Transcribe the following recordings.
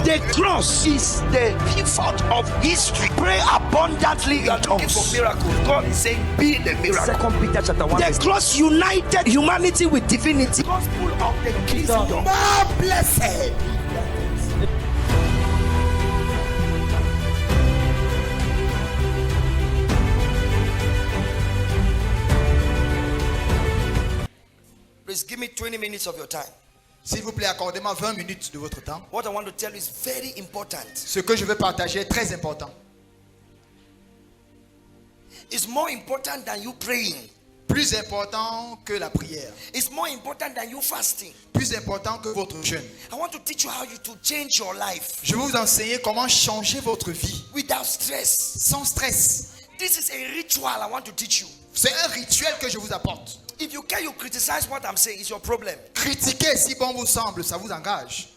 The cross is the pivot of history. Pray abundantly in tongues. For miracles, God is saying, be the miracle. 2 Peter chapter 1. The cross united humanity with divinity. Gospel of the kingdom. More blessed. Please give me 20 minutes of your time. S'il vous plaît, accordez-moi 20 minutes de votre temps. What I want to tell you is very important. Ce que je veux partager est très important. It's more important than you praying. Plus important que la prière. It's more important than you fasting. Plus important que votre jeûne. I want to teach you how you to change your life. Je vais vous enseigner comment changer votre vie. Without stress. Sans stress. This is a ritual I want to teach you. C'est un rituel que je vous apporte. If you care, you criticize what I'm saying, it's your problem. Critiquez si bon vous semble, ça vous engage.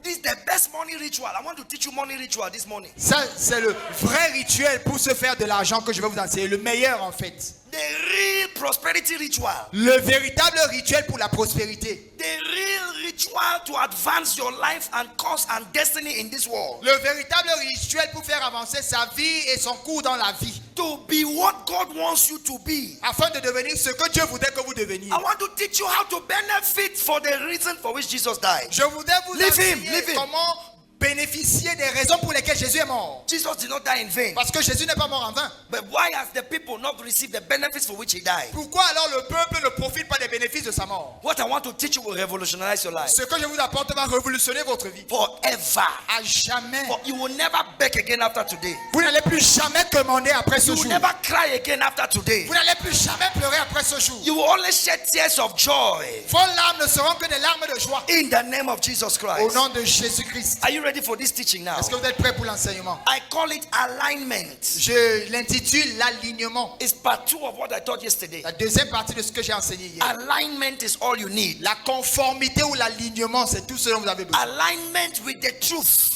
This is the best money ritual. I want to teach you money ritual this morning. Ça, c'est le vrai rituel pour se faire de l'argent que je vais vous enseigner. Le meilleur en fait. The real prosperity ritual. Le véritable rituel pour la prospérité. The real ritual to advance your life and cause and destiny in this world. Le véritable rituel pour faire avancer sa vie et son cours dans la vie. To be what God wants you to be. Afin de devenir ce que Dieu voudrait que vous deveniez. I want to teach you how to benefit for the reason for which Jesus died. Je voudrais vous Leave enseigner him. comment bénéficier des raisons pour lesquelles Jésus est mort. Jesus did not die in vain. Parce que Jésus n'est pas mort en vain. But why has the people not received the benefits for which he died? Pourquoi alors le peuple ne profite pas des bénéfices de sa mort? What I want to teach you will revolutionize your life. Ce que je vous apporte va révolutionner votre vie. Forever. À jamais. For you will never beg again after today. Vous n'allez plus jamais demander après ce You jour. will never cry again after today. Vous n'allez plus jamais pleurer après ce jour. You will only shed tears of joy. Vos larmes ne seront que des larmes de joie. In the name of Jesus Au Christ. nom de Jésus-Christ. Are you ready for this teaching now? Est-ce que vous êtes prêts pour l'enseignement? I call it alignment. Je l'intitule l'alignement. It's part 2 of what I taught yesterday. La deuxième partie de ce que j'ai enseigné hier. Alignment is all you need. La conformité ou l'alignement, c'est tout ce dont vous avez besoin. Alignment with the truth.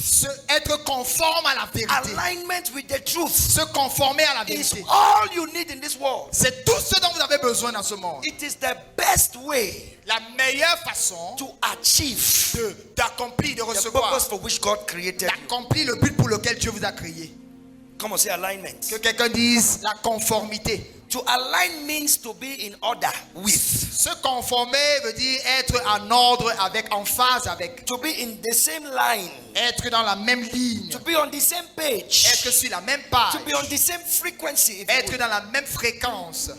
Être conforme à la vérité. Alignment with the truth Se conformer à la is vérité. all you need in this world. C'est tout ce dont vous avez besoin dans ce monde. It is the best way La meilleure façon to achieve d'accomplir, de the recevoir, purpose for which God created you. d'accomplir le but pour lequel Dieu vous a créé. Come on, say alignment. Que quelqu'un dise la conformité. To align means to be in order with. Se conformer veut dire être en ordre avec, en phase avec. To be in the same line. Être dans la même ligne. To be on the same page. Être sur la même page. To be on the same frequency. if you Être would. dans la même fréquence.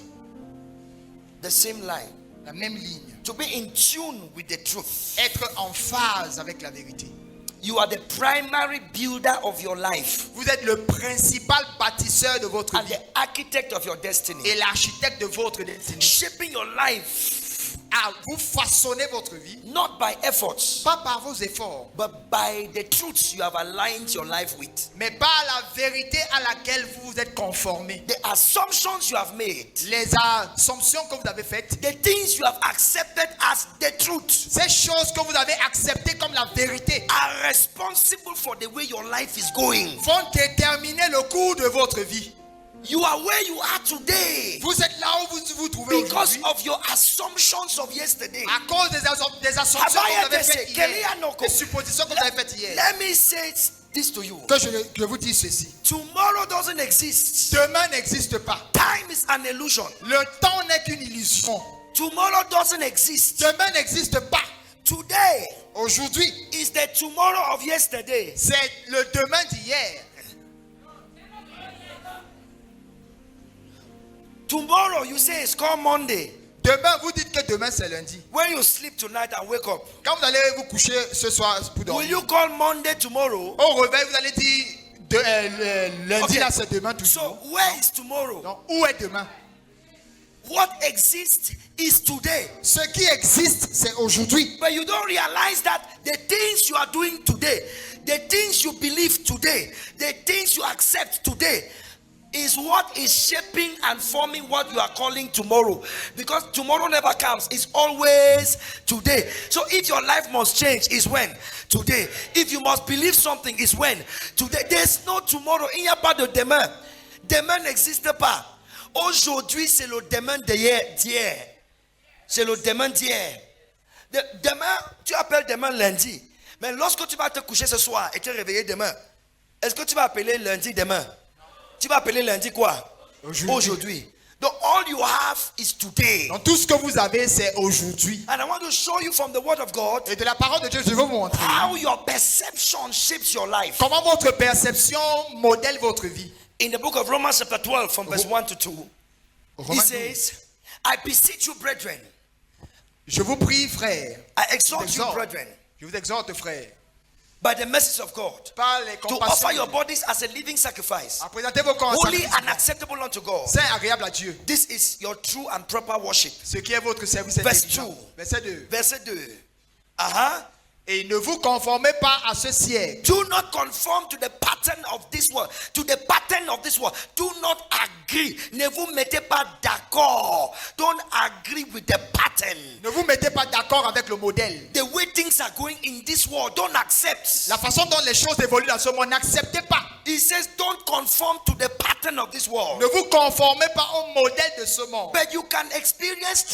The same line. La même ligne. To be in tune with the truth. Être en phase avec la vérité. You are the primary builder of your life Vous êtes le principal bâtisseur de votre and vie the architect of your destiny. et l'architecte de votre destinée. Shaping your life Vous façonnez votre vie, not by efforts, pas par vos efforts, but by the truths you have aligned your life with. mais par la vérité à laquelle vous vous êtes conformé. The assumptions you have made, Les assumptions que vous avez faites, the things you have accepted as the truth, ces choses que vous avez acceptées comme la vérité, are responsible for the way your life is going. vont déterminer le cours de votre vie. You are where you are today Vous êtes là où vous vous trouvez because aujourd'hui of your assumptions of yesterday. à cause des assumptions que vous avez faites hier, Let des suppositions que vous avez faites hier. me say this to you. Que je vous dis ceci. Tomorrow doesn't exist. Demain n'existe pas. Time is an illusion. Le temps n'est qu'une illusion. Tomorrow doesn't exist. Demain n'existe pas. Today Aujourd'hui, is the tomorrow of yesterday. c'est le demain d'hier. Tomorrow you say it's called Monday. Demain, vous dites que demain c'est lundi. When you sleep tonight and wake up, Quand vous allez vous coucher ce soir pour will dormir, you call Monday tomorrow? au réveil, vous allez dire lundi Okay. là c'est demain So toujours. where is tomorrow? Donc, où est demain? What exists is today. Ce qui existe, c'est aujourd'hui. But you don't realize that the things you are doing today, the things you believe today, the things you accept today is what is shaping and forming what you are calling tomorrow. Because tomorrow never comes. It's always today. So if your life must change, is when? Today. If you must believe something, is when? Today. There's no tomorrow. Il n'y a pas de demain. Demain n'existe pas. Aujourd'hui, c'est le demain d'hier. C'est le demain d'hier. Demain, tu appelles demain lundi. Mais lorsque tu vas te coucher ce soir et te réveiller demain, est-ce que tu vas appeler lundi demain? Tu vas appeler lundi quoi? Aujourd'hui. Donc all you have is today. Donc tout ce que vous avez, c'est aujourd'hui. And I want to show you from the word of God Et de la parole de Dieu, je vais vous montrer how your perception shapes your life. comment votre perception modèle votre vie. In the book of Romans chapter 12 from verse 1 to 2, he Romains 12. says, I beseech you, brethren, Je vous prie, frère. I exhort you, brethren, Je vous exhorte, frère, by the mercies of God, par les to offer your compassions, bodies as a living sacrifice, à présenter vos corps en holy sacrifice and acceptable unto God. saint, agréable à Dieu. This is your true and proper worship. Ce qui est votre service Verse intelligent. 2. Verset 2. Verset 2. Uh-huh. Et ne vous conformez pas à ce siècle. Do not conform to the pattern of this world. To the pattern of this world. Do not agree. Ne vous mettez pas d'accord. Don't agree with the pattern. Ne vous mettez pas d'accord avec le modèle. The way things are going in this world, don't accept. La façon dont les choses évoluent dans ce monde, n'acceptez pas. He says, don't conform to the pattern of this world. Ne vous conformez pas au modèle de ce monde. But you can experience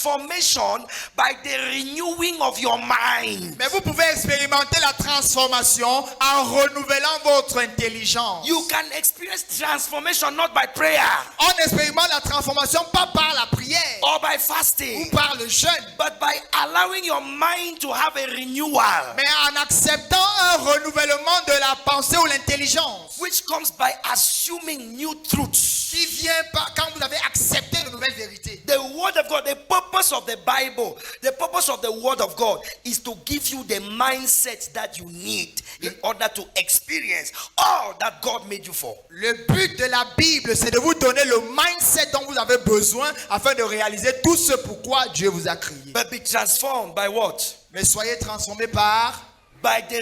transformation by the renewing of your mind. Mais vous pouvez expérimenter la transformation en renouvelant votre intelligence. You can experience transformation not by prayer On expérimente la transformation pas par la prière or by ou fasting, par le jeûne, but by allowing your mind to have a renewal, mais en acceptant un renouvellement de la pensée ou l'intelligence which comes by assuming new truths. qui vient quand vous avez accepté de nouvelles vérités. The word of God, the purpose of the Bible, the purpose of the word of God is to give you the mindset that you need in order to experience all that God made you for. Le but de la Bible, c'est de vous donner le mindset dont vous avez besoin afin de réaliser tout ce pourquoi Dieu vous a créé. But be transformed by what? Mais soyez transformés par By the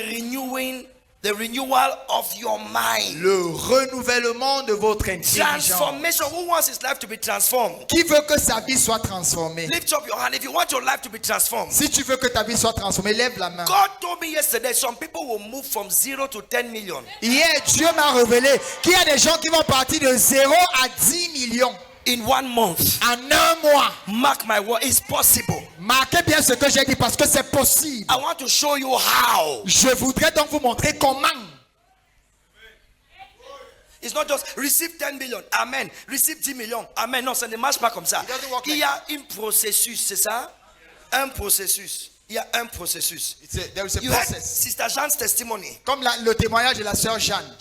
renewal of your mind. le renouvellement de votre intelligence. Transformation. Who wants his life to be transformed? Qui veut que sa vie soit transformée? Lift up your hand if you want your life to be transformed. Si tu veux que ta vie soit transformée, lève la main. God told me yesterday some people will move from 0 to 10 million Hier, Dieu m'a révélé qu'il y a des gens qui vont partir de 0 à 10 millions in 1 month. en un mois. Mark my word, it's possible. Marquez bien ce que j'ai dit parce que c'est possible. I want to show you how. Je voudrais donc vous montrer comment. It's not just receive 10 million, amen. Receive 10 millions, amen. Non, ça ne marche pas comme ça. It doesn't work Il like y a un processus, c'est ça? Un processus. Il y a un processus. There is a You heard process. Sister Jean's testimony. Comme le témoignage de la sœur Jeanne.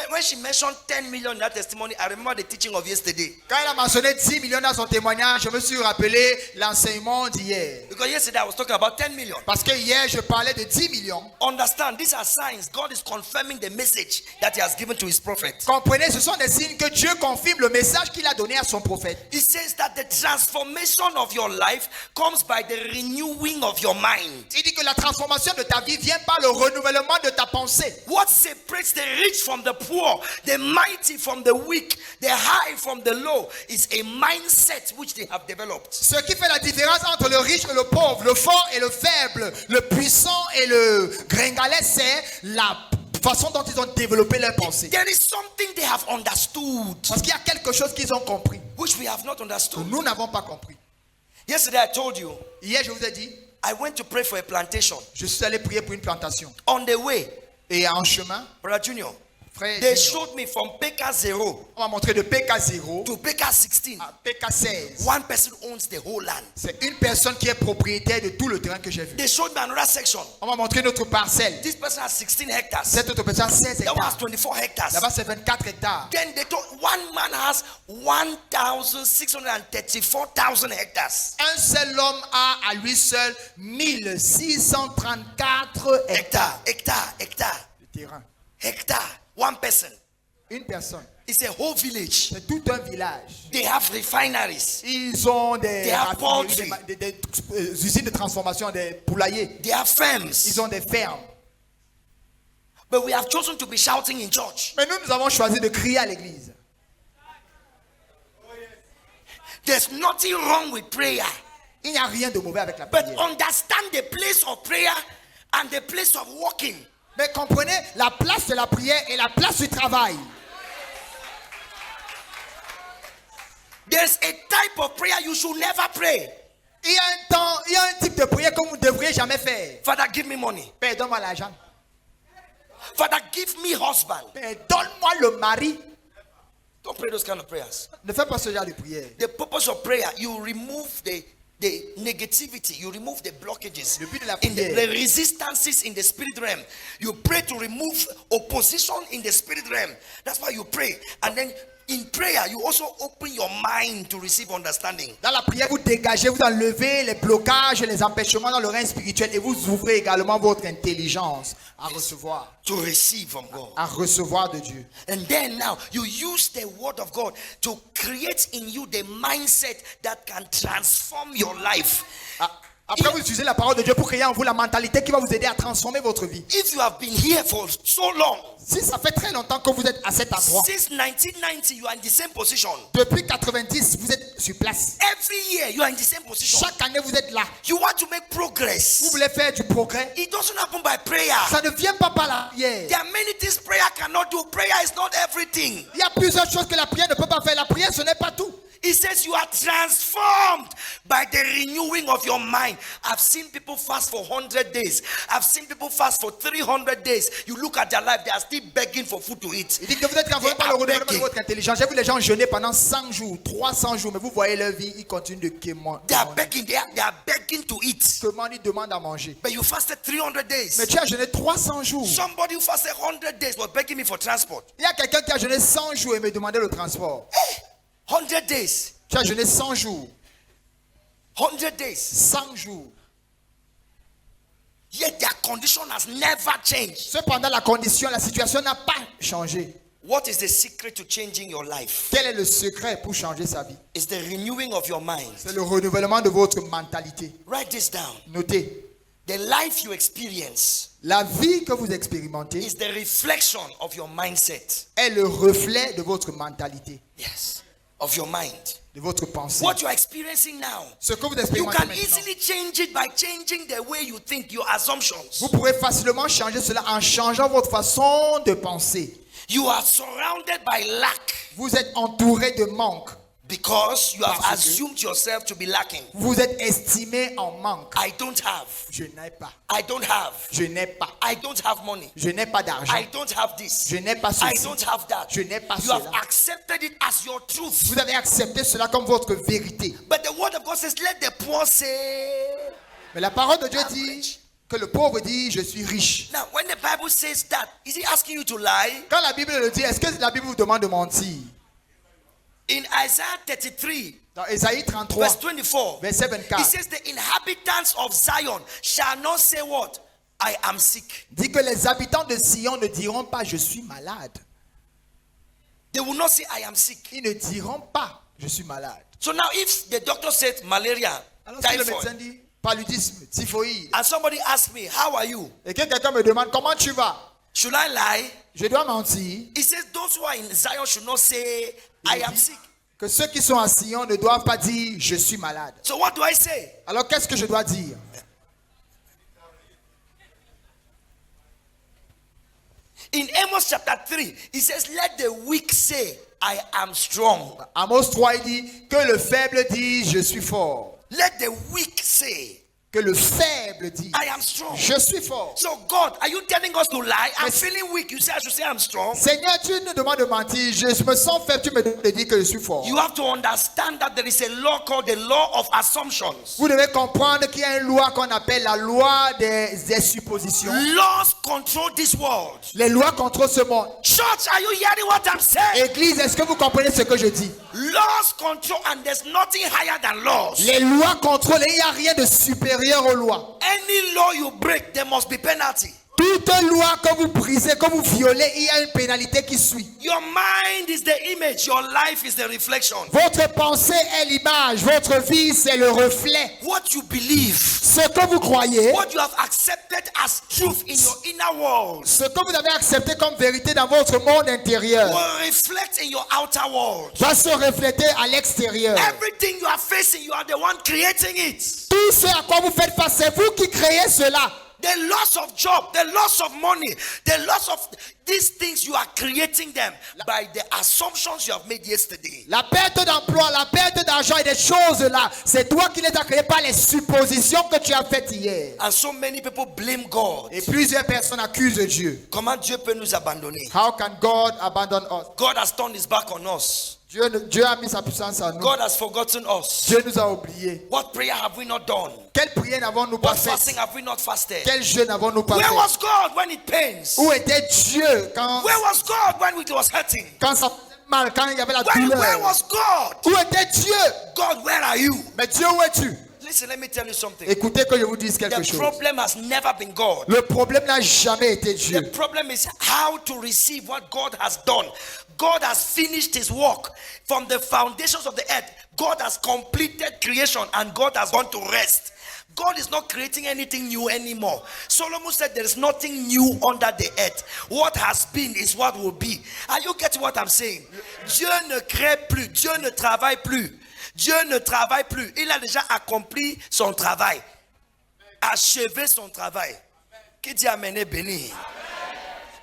When she mentioned 10 million in that testimony, I remember the teaching of yesterday. Quand elle a mentionné 10 millions dans son témoignage, je me suis rappelé l'enseignement d'hier. Because yesterday I was talking about 10 million. Parce que hier, je parlais de 10 millions. Understand, these are signs. God is confirming the message that He has given to His prophet. Comprenez, ce sont des signes que Dieu confirme le message qu'il a donné à son prophète. He says that the transformation of your life comes by the renewing of your mind. Il dit que la transformation de ta vie vient par le renouvellement de ta pensée. What separates the rich from the poor, the mighty from the weak, the high from the low is a mindset which they have developed. Ce qui fait la différence entre le riche et le pauvre, le fort et le faible, le puissant et le gringalet, c'est la façon dont ils ont développé leur pensée. There is something they have understood Parce qu'il y a quelque chose qu'ils ont compris, which we have not que understood. nous n'avons pas compris. Yesterday I told you Hier, je vous ai dit, I went to pray for a plantation. je suis allé prier pour une plantation. On the way, Et en chemin, Brother Junior, frère, they Junior, showed me from PK 0 on m'a montré de PK0 to PK 16. à PK16. One person owns the whole land. C'est une personne qui est propriétaire de tout le terrain que j'ai vu. They showed me another section. On m'a montré notre parcelle. This person has 16 hectares. Cette autre personne a 16 That one has hectares. 24 hectares. Là-bas, c'est 24 hectares. Then they told one man has 1,634,000 hectares. Un seul homme a à lui seul 1634 hectares Hectare. de terrain. Hectare. One person. Une personne. It's a whole village. C'est tout un village. They have refineries. Ils ont des They have raffineries, poultry. des usines de transformation, des poulaillers. They have firms. Ils ont des fermes. But we have chosen to be shouting in church. Mais nous avons choisi de crier à l'église. There's nothing wrong with prayer. Il n'y a rien de mauvais avec la But prière. understand the place of prayer and the place of walking. Mais comprenez la place de la prière et la place du travail. There's a type of prayer you should never pray. Il y a un type de prière que vous ne devriez n'ai jamais fait. Father, give me money. Père, donne-moi l'argent. Father, give me husband. Père, donne-moi le mari. Don't pray those kind of prayers. Ne fais pas ce genre de prière. The purpose of prayer, you remove the negativity, you remove the blockages, Le but de la in the prière. resistances in the spirit realm. You pray to remove opposition in the spirit realm. That's why you pray. And then in prayer, you also open your mind to receive understanding. Dans la prière, vous dégagez, vous enlevez les blocages, les empêchements dans le règne spirituel et vous ouvrez également votre intelligence à recevoir. To receive from God. À recevoir de Dieu. And then now you use the word of God to create in you the mindset that can transform your life. Après, vous utilisez la parole de Dieu pour créer en vous la mentalité qui va vous aider à transformer votre vie. If you have been here for so long, Si ça fait très longtemps que vous êtes à cet endroit, since 1990, you are in the same position. depuis 90, vous êtes sur place. Every year, you are in the same position. Chaque année, vous êtes là. You want to make Vous progress. voulez faire du progrès. It doesn't happen by prayer. Ça ne vient pas par la prière. There are many things prayer cannot do. Prayer is not everything. Il y a plusieurs choses que la prière ne peut pas faire. La prière, ce n'est pas tout. It says you are transformed by the renewing of your mind. I've seen people fast for 100 days. I've seen people fast for 300 days. You look at their life, they are still begging for food to eat. Il dit que vous êtes transformé par le renouvellement de votre intelligence. J'ai vu les gens jeûner pendant 100 jours, 300 jours, mais vous voyez leur vie, ils continuent de quémander. They are begging. They are begging to eat. Ils demandent à manger. But you fasted 300 days. Mais tu as jeûné 300 jours. Somebody who fasted 100 days was begging me for transport. Il y a quelqu'un qui a jeûné 100 jours et me demandait le transport. 100 days. Tu as jeûné 100 jours. 100 days. 100 jours. Yet their condition has never changed. Cependant, la condition, la situation n'a pas changé. What is the secret to changing your life? Quel est le secret pour changer sa vie? It's the renewing of your mind. C'est le renouvellement de votre mentalité. Write this down. Notez, The life you experience la vie que vous expérimentez is the reflection of your mindset. est le reflet de votre mentalité, Yes. Of your mind. de votre pensée. What you are experiencing now, Ce que vous you expérimentez can maintenant, easily change it by changing the way you think, your assumptions. vous pourrez facilement changer cela en changeant votre façon de penser. You are surrounded by lack Vous êtes entouré de manque. because you have Parce que- assumed yourself to be lacking. Vous êtes estimé en manque. I don't have. Je n'ai pas. I don't have. Je n'ai pas. I don't have money. Je n'ai pas d'argent. I don't have this. Je n'ai pas I ceci. don't have that. Je n'ai pas You have cela. accepted it as your truth. Vous avez accepté cela comme votre vérité. But the word of God says, let the poor say. Mais la parole de Dieu dit que le pauvre dit, je suis riche. Now, when the Bible says that, is he asking you to lie? Quand la Bible le dit, est-ce que la Bible vous demande de mentir? In Isaiah 33, Dans Ésaïe 33, verse 24, verset 24, it says, the inhabitants of Zion shall not say what? I am sick. dit que les habitants de Sion ne diront pas, je suis malade. They will not say, I am sick. Ils ne diront pas, je suis malade. So now, if the doctor said malaria, Alors si le médecin typhoid, dit, paludisme, typhoïde, and somebody asks me, how are you? et que quelqu'un me demande, comment tu vas? Should I lie? Je dois mentir. He says, those who are in Zion should not say, I am sick. Que ceux qui sont à Sion ne doivent pas dire, je suis malade. So what do I say? Alors qu'est-ce que je dois dire? In Amos chapter 3, it says, let the weak say, I am strong. Amos 3, il dit que le faible dit, je suis fort. Let the weak say, Que le faible dit, I am strong. je suis fort. So God, are you telling us to lie? I'm Yes. feeling weak. You say I should say I'm strong. Seigneur, tu nous demandes de mentir. Je me sens faible, tu me demandes de dire que je suis fort. You have to understand that there is a law called the law of assumptions. Vous devez comprendre qu'il y a une loi qu'on appelle la loi des suppositions. Laws control this world. Les lois contrôlent ce monde. Church, are you hearing what I'm saying? Église, est-ce que vous comprenez ce que je dis? Laws control, and there's nothing higher than laws. Les lois contrôlent et il n'y a rien de supérieur aux lois. Any law you break, there must be penalty. Toute loi que vous brisez, que vous violez, il y a une pénalité qui suit. Your mind is the image. Your life is the reflection. Votre pensée est l'image. Votre vie, c'est le reflet. What you believe, Ce que vous croyez, what you have accepted as truth in your inner world, ce que vous avez accepté comme vérité dans votre monde intérieur, will reflect in your outer world. va se refléter à l'extérieur. Everything you are facing, you are the one creating it. Tout ce à quoi vous faites face, c'est vous qui créez cela. The loss of job, the loss of money, the loss of these things, you are creating them by the assumptions you have made yesterday. La perte d'emploi, la perte d'argent et des choses là, c'est toi qui les as créées par les suppositions que tu as faites hier. And so many people blame God. Et plusieurs personnes accusent Dieu. Comment Dieu peut nous abandonner? How can God abandon us? God has turned his back on us. Dieu a mis sa puissance en nous. God has forgotten us. Dieu nous a oubliés. What prayer have we not done? Quelle prière n'avons-nous pas What fasting faite? have we not fasted? Quel jeûne n'avons-nous pas Where fait? was God when it pains? Où était Dieu quand Where was God when it was hurting? ça faisait mal, quand il y avait la Where douleur? was God? Où était Dieu? God, where are you? Mais Dieu, où es-tu? Listen, let me tell you something. Écoutez que je vous dise quelque The chose. problem has never been God. Le problème n'a jamais été Dieu. The problem is how to receive what God has done. God has finished his work from the foundations of the earth. God has completed creation and God has gone to rest. God is not creating anything new anymore. Solomon said there is nothing new under the earth. What has been is what will be. Are you getting what I'm saying? Dieu ne crée plus. Dieu ne travaille plus. Dieu ne travaille plus. Il a déjà accompli son travail. Achevé son travail. Qui dit Amen est béni.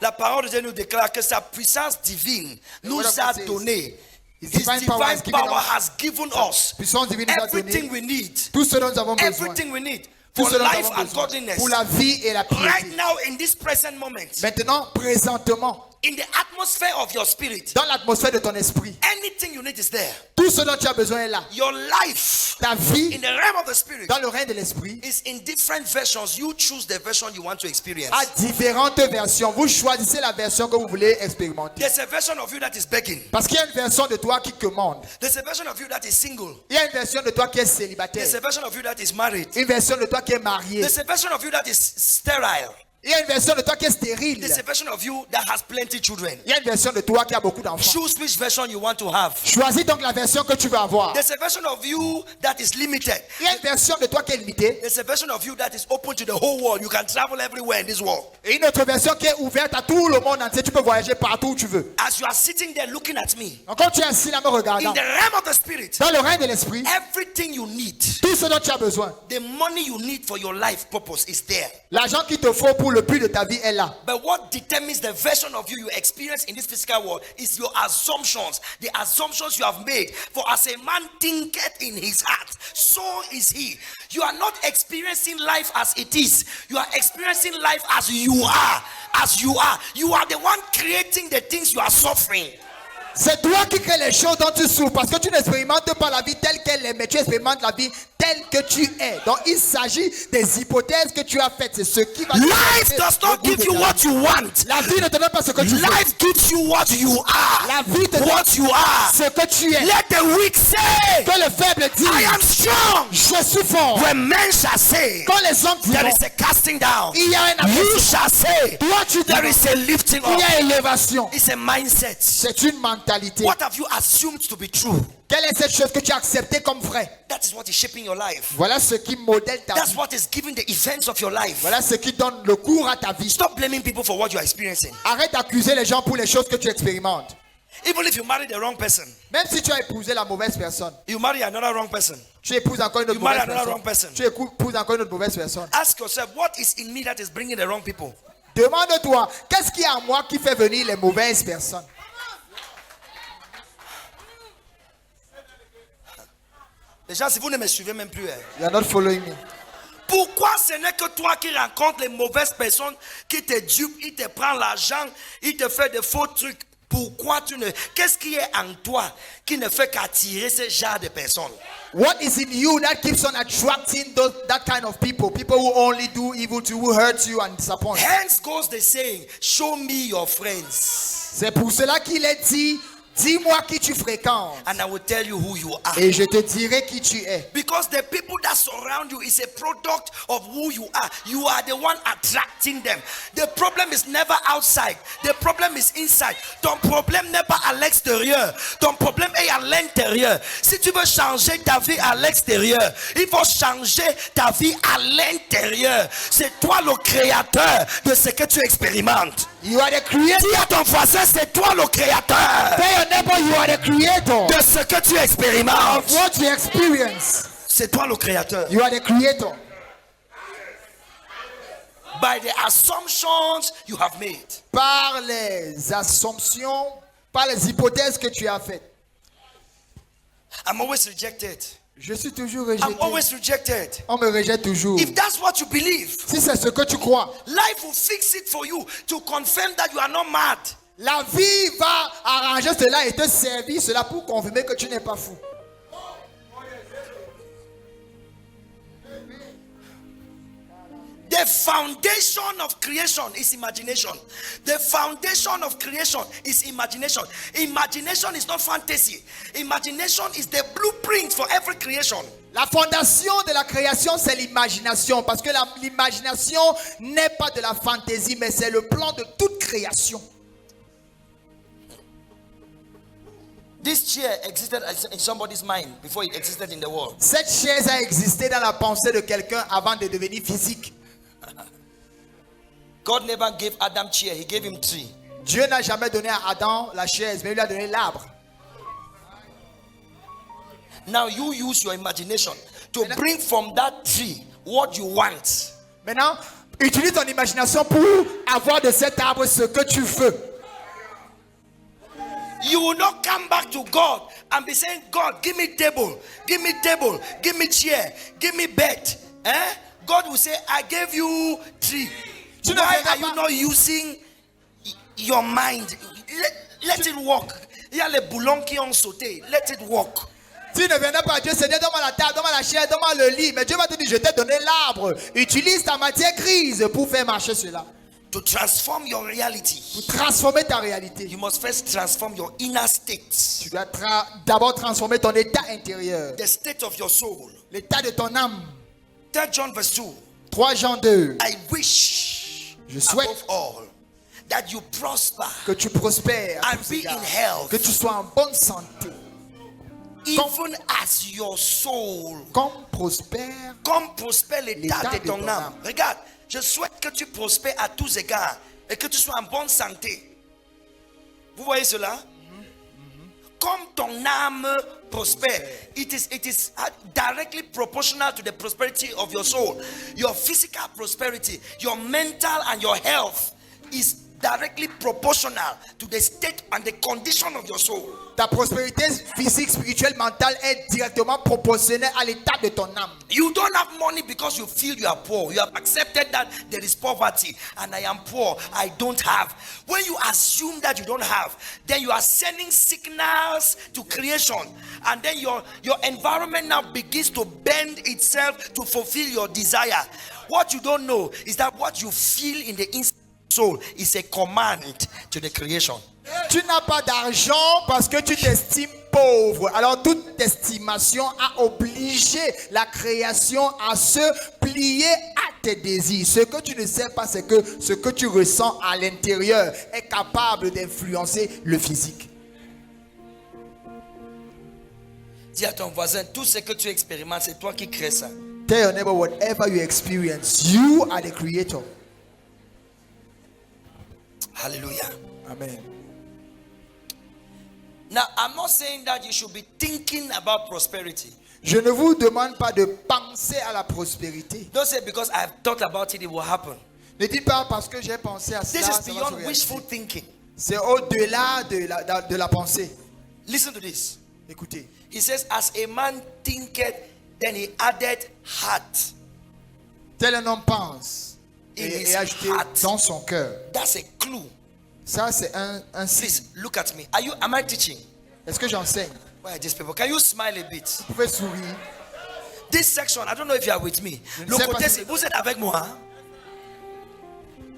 La parole de Dieu nous déclare que sa puissance divine nous a donné. His divine power has given us Puissance divine nous a everything donné we need. tout ce dont nous avons besoin. Everything we need Tout for ce dont nous life avons and besoin. godliness. Pour la vie et la Right piété. now, in this present moment, Maintenant, présentement, in the atmosphere of your spirit, dans l'atmosphère de ton esprit, anything you need is there. tout ce dont tu as besoin est là. Your life Ta vie, in the realm of the spirit dans le règne de l'esprit, is in different versions. You choose the version you want to experience. a différentes versions. Vous choisissez la version que vous voulez expérimenter. There's a version of you that is begging. Parce qu'il y a une version de toi qui commande. There's a version of you that is single. Il y a une version de toi qui est There's célibataire. a version of you that is married. Une version de toi qui est marié. There's a version of you that is sterile. Il y a une version de toi qui est stérile. There's a version of you that has plenty children. Il y a une version de toi qui a beaucoup d'enfants. Choose which version you want to have. Choisis donc la version que tu veux avoir. There's a version of you that is limited. Il y a une version de toi qui est limitée. There's a version of you that is open to the whole world. You can travel everywhere in this world. Et une autre version qui est ouverte à tout le monde entier. Tu peux voyager partout où tu veux. As you are sitting there looking at me, Donc quand tu es assis là me in regardant, the realm of the spirit, dans le règne de l'esprit, everything you need, tout ce dont tu as besoin, the money you need for your life purpose is there. l'argent qu'il te faut pour le but de ta vie est là. But what determines the version of you experience in this physical world is your assumptions, the assumptions you have made. For as a man thinketh in his heart, so is he. You are not experiencing life as it is. You are experiencing life as you are. As you are. You are the one creating the things you are suffering. C'est toi qui crée les choses dont tu souffres. Parce que tu n'expérimentes pas la vie telle qu'elle est, mais tu expérimentes la vie telle que tu es. Donc il s'agit des hypothèses que tu as faites. C'est ce qui va te Life donner does le not goût give de you ta what vie. you want. La vie ne te donne pas ce que tu veux. Life gives you what you are. La vie te donne What you are. ce que tu es. Let the weak say, Que le faible dit, I am strong. je suis fort. When men shall say, Quand les hommes there diront, is a casting down, il y a un you abaissement. shall say, Toi tu there diras, is a lifting il y up. a élévation. It's a mindset. C'est une mentalité. What have you assumed to be true? Quelle est cette chose que tu as acceptée comme vraie? That is what is shaping your life. Voilà ce qui modèle ta That's vie. what is giving the events of your life. Voilà ce qui donne le cours à ta vie. Stop blaming people for what you are experiencing. Arrête d'accuser les gens pour les choses que tu expérimentes. Even if you marry the wrong person, Même si tu as épousé la mauvaise personne, you marry another wrong person. tu épouses encore une autre You marry mauvaise another personne. wrong person. Tu épouses encore une autre mauvaise personne. Ask yourself, what is in me that is bringing the wrong people? Demande-toi, qu'est-ce qu'il y a en moi qui fait venir les mauvaises personnes? Les gens, si vous ne me suivez même plus, hein. You are not following me. Pourquoi ce n'est que toi qui rencontres les mauvaises personnes, qui te dupent, ils te prennent l'argent, ils te font des faux trucs? Pourquoi tu ne... Qu'est-ce qui est en toi qui ne fait qu'attirer ce genre de personnes? What is in you that keeps on attracting that kind of people? People who only do evil to you, who hurt you and disappoint. Hence goes the saying, show me your friends, C'est pour cela qu'il est dit, dis-moi qui tu fréquentes and I will tell you who you are. et je te dirai qui tu es. Because the people that surround you is a product of who you are. You are the one attracting them. The problem is never outside. The problem is inside. Ton problème n'est pas à l'extérieur. Ton problème est à l'intérieur. Si tu veux changer ta vie à l'extérieur, il faut changer ta vie à l'intérieur. C'est toi le créateur de ce que tu expérimentes. You are the creator. Dis à ton voisin, c'est toi le créateur Tell your neighbor you are the creator de ce que tu of expérimentes. what you experience. C'est toi le créateur. You are the creator. by the assumptions you have made. Par les assumptions, par les hypothèses que tu as faites. I'm always rejected. Je suis toujours I'm rejeté. always rejected. On me rejette toujours. If that's what you believe, Si c'est ce que tu crois, life will fix it for you to confirm that you are not mad. la vie va arranger cela et te servir cela pour confirmer que tu n'es pas fou. The foundation of creation is imagination. The foundation of creation is imagination. Imagination is not fantasy. Imagination is the blueprint for every creation. La fondation de la création, c'est l'imagination. Parce que l'imagination n'est pas de la fantaisie, mais c'est le plan de toute création. This chair existed in somebody's mind before it existed in the world. Cette chaise a existé dans la pensée de quelqu'un avant de devenir physique. God never gave Adam chair, he gave him tree. Dieu n'a jamais donné à Adam la chaise, mais il lui a donné l'arbre. Now you use your imagination to bring from that tree what you want. Maintenant, utilise ton imagination pour avoir de cet arbre ce que tu veux. You will not come back to God and be saying, God, give me table, give me table, give me chair, give me bed. God will say, I gave you tree. Why are you not using your mind? Let it work. Il y a les boulons qui ont sauté. Let it work. Tu ne viendras pas à Dieu, Seigneur, donne-moi la table, donne-moi la chaise, donne-moi le lit. Mais Dieu va te dire, je t'ai donné l'arbre. Utilise ta matière grise pour faire marcher cela. To transform your reality, Pour transformer ta réalité. you must first transform your inner state. Tu dois d'abord transformer ton état intérieur. The state of your soul. L'état de ton âme. 3 John verse 2. 3 Jean 2. I wish, Je souhaite above all, that you prosper que tu prospères. à and tous be égards. in health, Que tu sois en bonne santé. even as your soul. Comme prospère. Comme prospère l'état L'état de ton âme. âme. Regarde, je souhaite que tu prospères à tous égards et que tu sois en bonne santé. Vous voyez cela? Comme ton âme prospère. It is directly proportional to the prosperity of your soul. Your physical prosperity, your mental and your health is directly proportional to the state and the condition of your soul. Ta prospérité physique, spirituelle, mentale est directement proportionnelle à l'état de ton âme. You don't have money because you feel you are poor. You have accepted that there is poverty and I am poor. I don't have. When you assume that you don't have, then you are sending signals to creation, and then your environment now begins to bend itself to fulfill your desire. What you don't know is that what you feel in the inside soul is a command to the creation. Tu n'as pas d'argent parce que tu t'estimes pauvre. Alors toute estimation a obligé la création à se plier à tes désirs. Ce que tu ne sais pas, c'est que ce que tu ressens à l'intérieur est capable d'influencer le physique. Dis à ton voisin, tout ce que tu expérimentes, c'est toi qui crées ça. Tell your neighbor, whatever you experience, you are the creator. Hallelujah. Amen. Now, I'm not saying that you should be thinking about prosperity. Je ne vous demande pas de penser à la prospérité. Don't say because I've thought about it, it will happen. Ne dites pas parce que j'ai pensé à cela. This is ça va se beyond réaliser. wishful thinking. C'est au-delà de la pensée. Listen to this. Écoutez. He says, as a man thinketh, then he added heart. Tel un homme pense In et his ajouté heart. dans son cœur. That's a clue. Ça, c'est un signe. Please look at me. Am I teaching? Est-ce que j'enseigne? Why are these people? Can you smile a bit? Vous pouvez sourire. This section, I don't know if you are with me. Je ne sais pas si- Vous êtes avec moi? Hein?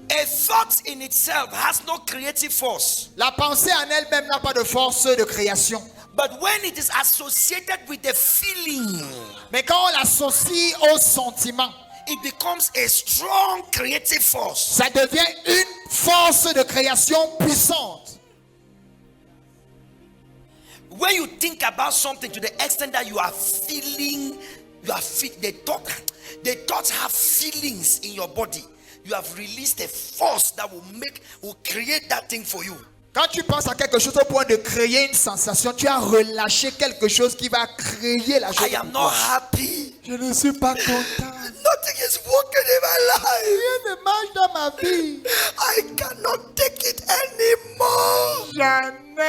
A thought in itself has no creative force. La pensée en elle-même n'a pas de force de création. But when it is associated with the feeling, Mais quand on l'associe au sentiment, it becomes a strong creative force. ça devient une force de création puissante. When you think about something to the extent that you are feeling, the thoughts have feelings in your body. You have released a force that will create that thing for you. Quand tu penses à quelque chose au point de créer une sensation, tu as relâché quelque chose qui va créer la chose. I am not happy. Je ne suis pas content. Nothing is working in my life. Rien ne marche ma vie. I cannot take it anymore.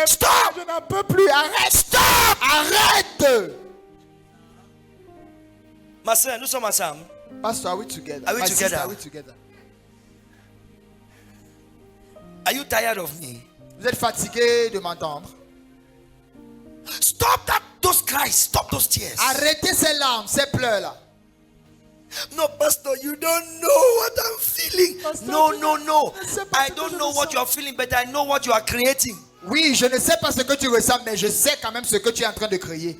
Stop! Je n'en peux plus. Arrête! Stop! Arrête! Ma soeur, nous sommes ensemble. Pastor, are we together? Are we My together? sister, are we together? Are you tired of me? Vous êtes fatigué de m'entendre? Stop those cries. Stop those tears. Arrêtez ces larmes, ces pleurs-là. No, Pastor, you don't know what I'm feeling. Pastor, No. je ne sais pas I ce que don't je know what ressens. you are feeling, but I know what you are creating. Oui, je ne sais pas ce que tu ressens, mais je sais quand même ce que tu es en train de créer.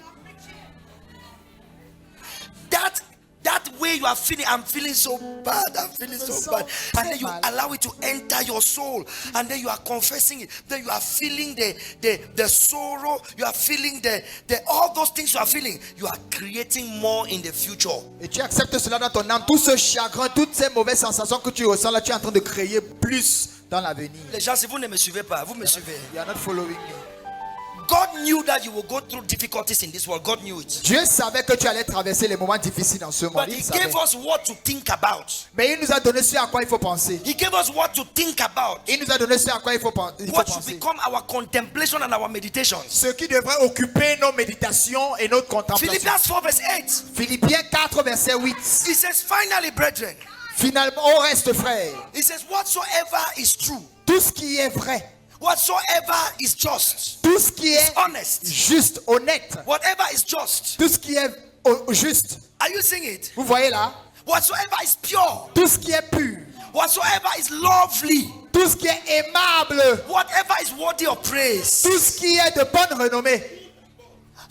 That way you are feeling, I'm feeling so bad. I'm feeling so bad. And then you allow it to enter your soul. And then you are confessing it. Then you are feeling the sorrow. You are feeling the all those things you are feeling. You are creating more in the future. Et tu acceptes cela dans ton âme. Tout ce chagrin, toutes ces mauvaises sensations que tu ressens là, tu es en train de créer plus dans l'avenir. Les gens, si vous ne me suivez pas, vous me suivez. You are not following me. God knew that you will go through difficulties in this world. God knew it. Dieu savait que tu allais traverser les moments difficiles dans ce monde. But Il He savait. gave us what to think about. Mais il nous a donné ce à quoi il faut penser. He gave us what to think about. Il nous a donné ce à quoi il faut What should penser. become our contemplation and our meditations. Ce qui devrait occuper nos méditations et notre contemplation. Philippians 4 verse 8. Philippiens 4, verset 8. He says, finally, brethren. Finalement, on reste frère. He says, whatsoever is true, Tout ce qui est vrai, whatsoever is just, tout ce qui est honest, juste, honnête, whatever is just. tout ce qui est juste. Are you seeing it? Vous voyez là? Whatsoever is pure, Tout ce qui est pur, whatsoever is lovely, tout ce qui est aimable, whatever is worthy of praise, tout ce qui est de bonne renommée,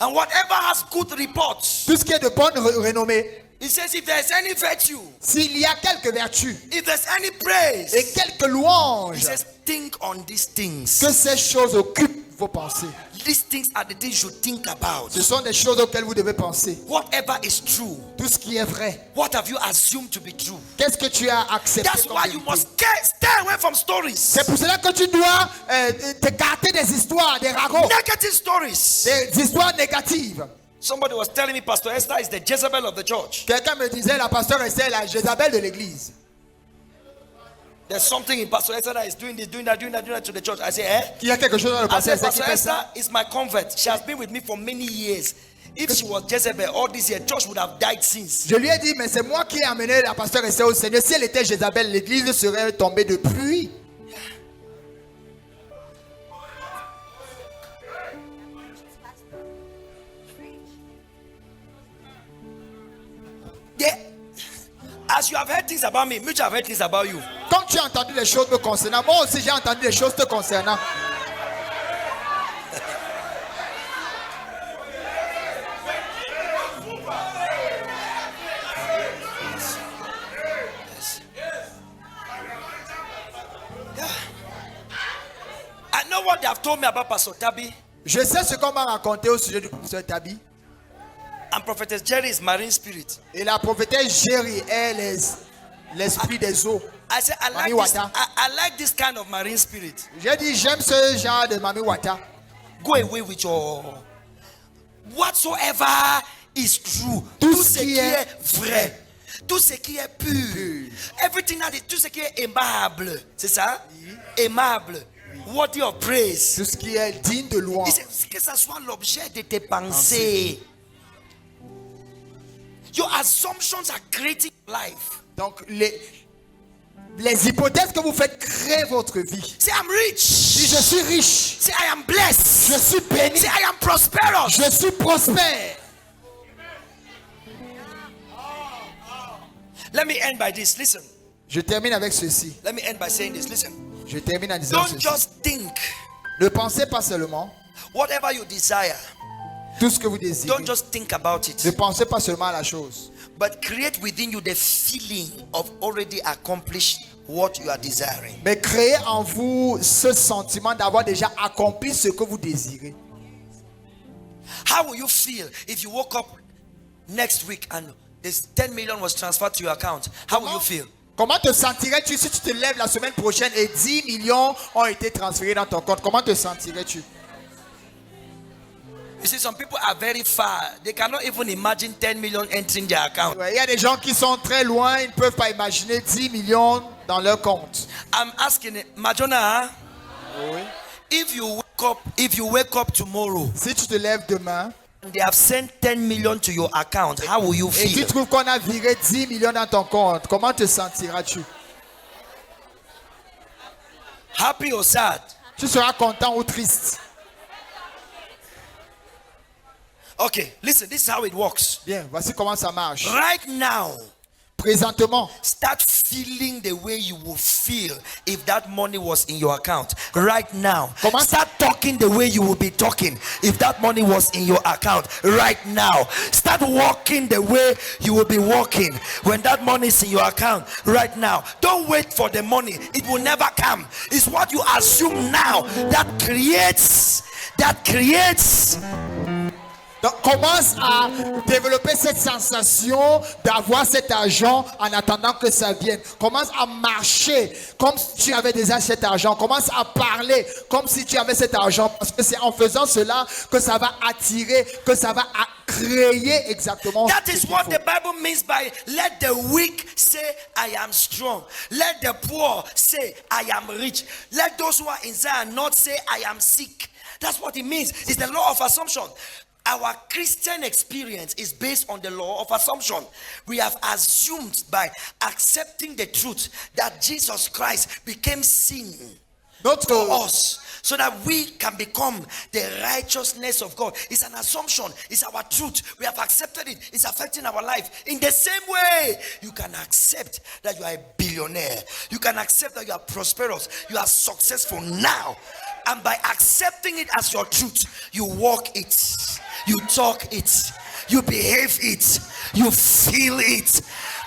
and whatever has good reports. tout ce qui est de bonne renommée. He says, if there is any virtue, S'il y a quelques vertus if there's any praise, et quelques louanges, he says, think on these things. que ces choses occupent vos pensées. These things are the things you think about. Ce sont des choses auxquelles vous devez penser. Whatever is true, Tout ce qui est vrai. what have you assumed to be true? Qu'est-ce que tu as accepté That's comme why you vérité? must stay away from stories, C'est pour cela que tu dois t'écarter des histoires, des ragots, negative stories. des histoires négatives. Somebody was telling me Pastor Esther is the Jezebel of the church. Quelqu'un me disait, la pasteur Esther est la Jézabel de l'église. There's something in Pastor Esther that is doing this, doing that to the church. I say, eh? Il y a quelque chose dans le I pasteur said, Esther qui Pastor fait ça. Esther is my convert. She has been with me for many years. If she was Jezebel, all this year, church would have died since. Je lui ai dit, mais c'est moi qui ai amené la pasteur Esther au Seigneur. Si elle était Jézabel, l'église serait tombée de pluie. Yeah. As you have heard things about me, much have heard things about you. Comme tu as entendu des choses me concernant, moi aussi j'ai entendu des choses te concernant. I know what they have told me about Pastor Tabi. Je sais ce qu'on m'a raconté au sujet du professeur Tabi. And Prophetess Jerry is marine spirit. Et la prophétesse Jerry est l'esprit des eaux. I said, I like Mami this. Wata. I like this kind of marine spirit. J'ai dit, j'aime ce genre de Mami Wata. Go away with your whatsoever is true. Tout Tout ce ce qui qui est est vrai. Tout ce qui est pur. Everything that is, tout ce qui est aimable. C'est ça? Aimable. Worthy of praise. Tout ce qui est digne de louange. Il dit, que ça soit l'objet de tes pensées. Your assumptions are creating life. Donc, les hypothèses que vous faites créent votre vie. Say, I'm rich. Si je suis riche, Say, I am blessed. je suis béni, Say, I am prosperous. je suis prospère. Let me end by this. Listen. Je termine avec ceci. Let me end by saying this. Listen. Je termine en disant Don't ceci. just think. Ne pensez pas seulement Whatever you desire, tout ce que vous désirez. don't just think about Ne it, pensez pas seulement à la chose. but create within you the feeling of already accomplished what you are desiring. Mais créez en vous ce sentiment d'avoir déjà accompli ce que vous désirez. How will you feel if you woke up next week and this 10 million was transferred to your account? How will you feel? Comment te sentirais-tu si tu te lèves la semaine prochaine et 10 millions ont été transférés dans ton compte? Comment te sentirais-tu? You see, some people are very far. They cannot even imagine 10 million entering their account. Ouais, il y a des gens qui sont très loin, ils ne peuvent pas imaginer 10 millions dans leur compte. I'm asking it, Majona, Oui. if you wake up tomorrow Si tu te lèves demain and they have sent 10 million to your account, how will you et tu feel? trouves qu'on a viré 10 millions dans ton compte, comment te sentiras-tu? Happy or sad? Tu seras content ou triste? Okay, listen, this is how it works. Bien, voici comment ça marche. Right now, Présentement, start feeling the way you would feel if that money was in your account. Right now, start talking the way you would be talking if that money was in your account. Right now, start walking the way you will be walking when that money is in your account. Right now, don't wait for the money, it will never come. It's what you assume now that creates. donc, commence à développer cette sensation d'avoir cet argent en attendant que ça vienne. Commence à marcher comme si tu avais déjà cet argent. Commence à parler comme si tu avais cet argent. Parce que c'est en faisant cela que ça va attirer, que ça va créer exactement. That is what the Bible means by let the weak say I am strong. Let the poor say I am rich. Let those who are in Zion not say I am sick. That's what it means. It's the law of assumption. Our Christian experience is based on the law of assumption. We have assumed by accepting the truth that Jesus Christ became sin for us so that we can become the righteousness of God. It's an assumption. It's our truth. We have accepted it. It's affecting our life. In the same way, you can accept that you are a billionaire. You can accept that you are prosperous. You are successful now. And by accepting it as your truth, you walk it, you talk it, you behave it, you feel it,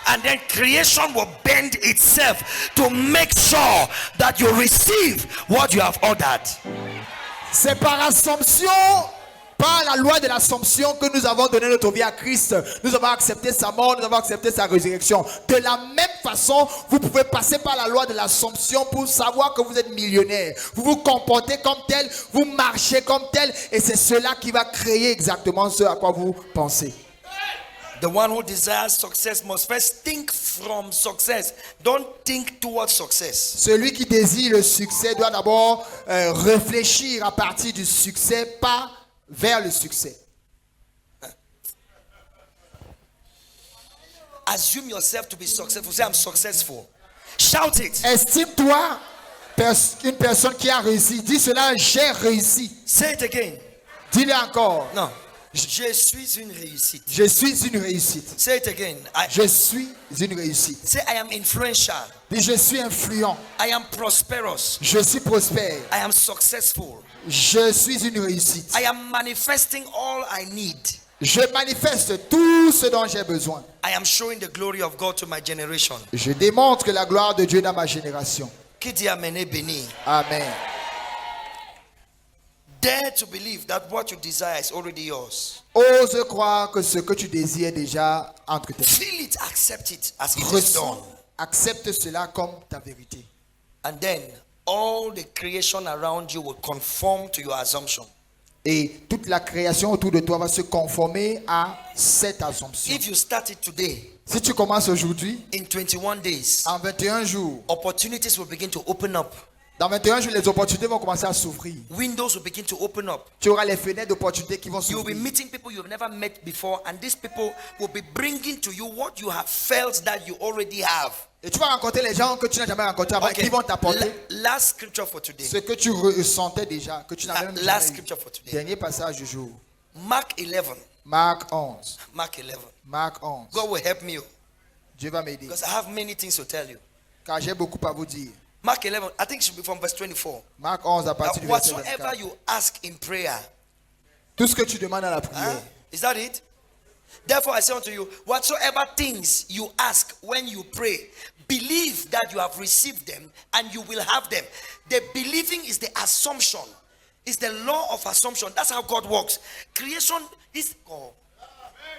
and then creation will bend itself to make sure that you receive what you have ordered. C'est par assumption, par la loi de l'assomption que nous avons donné notre vie à Christ. Nous avons accepté sa mort, nous avons accepté sa résurrection. De la même façon, vous pouvez passer par la loi de l'assomption pour savoir que vous êtes millionnaire. Vous vous comportez comme tel, vous marchez comme tel, et c'est cela qui va créer exactement ce à quoi vous pensez. The one who desires success must first think from success. Don't think towards success. Celui qui désire le succès doit d'abord réfléchir à partir du succès, pas vers le succès. Assume yourself to be successful. Say, I'm successful. Shout it. Estime-toi une personne qui a réussi. Dis cela, j'ai réussi. Say it again. Dis-le encore. No. Je suis une réussite. Je suis une réussite. Say it again. Je suis une réussite. Say I am influential. Dis je suis influent. I am prosperous. Je suis prospère. I am successful. Je suis une réussite. I am manifesting all I need. Je manifeste tout ce dont j'ai besoin. I am showing the glory of God to my generation. Je démontre la gloire de Dieu dans ma génération. Qui dit amen et béni. Amen. Dare to believe that what you desire is already yours. Ose croire que ce que tu désires est déjà entre tes mains. Feel it, accept it as it is done. Accepte cela comme ta vérité. And then all the creation around you will conform to your assumption. Et toute la création autour de toi va se conformer à cette assumption. If you start it today, Si tu commences aujourd'hui, in 21 days, en 21 jours, opportunities will begin to open up. dans 21 jours, les opportunités vont commencer à s'ouvrir. Windows will begin to open up. Tu auras les fenêtres d'opportunités qui vont You will be s'ouvrir. meeting people you've never met before, and these people will be bringing to you what you have felt that you already have. Et tu vas rencontrer les gens que tu n'as jamais rencontrés avant, qui vont t'apporter Last scripture for today. ce que tu ressentais déjà, que tu n'avais même Last jamais eu. scripture for today. Dernier passage du jour. Mark 11. Marc 11. Mark 11. Marc 11. God will help me Dieu va m'aider. because I have many things to tell you. Car j'ai beaucoup à vous dire. Mark 11, I think it should be from verse 24. Marc 11 à partir du verset Whatsoever 24. you ask in prayer, Tout ce que tu demandes à la prière. is that it? Therefore, I say unto you, whatsoever things you ask when you pray, believe that you have received them and you will have them. The believing is the assumption, it's the law of assumption. That's how God works. Creation is. Oh.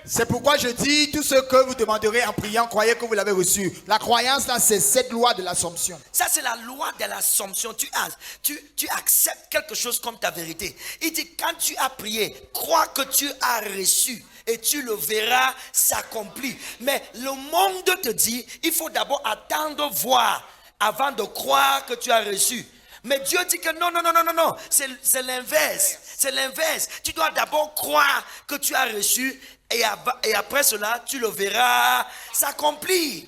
C'est pourquoi je dis, tout ce que vous demanderez en priant, croyez que vous l'avez reçu. La croyance là, c'est cette loi de l'assomption. Ça, c'est la loi de l'assomption. Tu acceptes quelque chose comme ta vérité. Il dit, quand tu as prié, crois que tu as reçu et tu le verras s'accomplir. Mais le monde te dit, il faut d'abord attendre, voir avant de croire que tu as reçu. Mais Dieu dit que non. C'est l'inverse. C'est l'inverse. Tu dois d'abord croire que tu as reçu et après cela, tu le verras s'accomplir.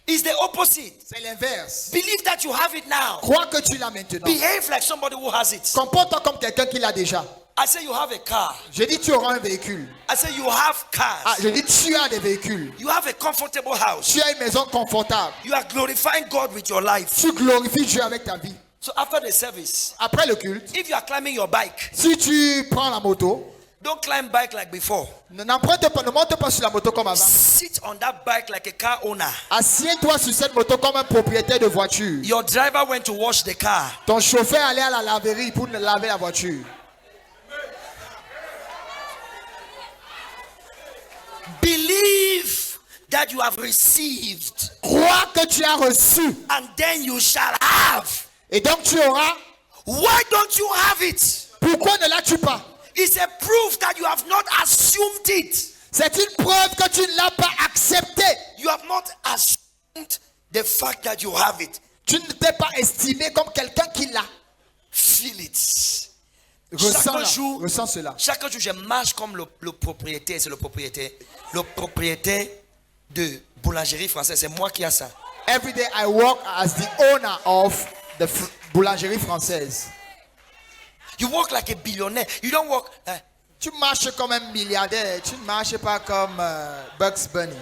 It's the opposite. C'est l'inverse. Believe that you have it now. Crois que tu l'as maintenant. Behave like somebody who has it. Comporte-toi comme quelqu'un qui l'a déjà. I say you have a car. Je dis tu auras un véhicule. I say you have cars. Ah, je dis tu as des véhicules. You have a comfortable house. Tu as une maison confortable. You are glorifying God with your life. Tu glorifies Dieu avec ta vie. So after the service, Après le culte, if you are climbing your bike, si tu prends la moto, don't climb bike like before. ne monte pas sur la moto comme avant. Sit on that bike like a car owner. Assieds-toi sur cette moto comme un propriétaire de voiture. Your driver went to wash the car. Ton chauffeur allait à la laverie pour laver la voiture. Believe that you have received, Crois que tu as reçu. and then you shall have. Et donc tu auras. Why don't you have it? Pourquoi ne l'as-tu pas? It's a proof that you have not assumed it. C'est une preuve que tu ne l'as pas accepté. You have not assumed the fact that you have it. Tu ne t'es pas estimé comme quelqu'un qui l'a. Feel it. Ressens cela. Chaque jour, je marche comme le propriétaire. C'est le propriétaire. Le propriétaire de boulangerie française. C'est moi qui ai ça. Every day I work as the owner of the boulangerie française. You walk like a billionaire. You don't walk. Tu marches comme un milliardaire. Tu ne marches pas comme Bugs Bunny.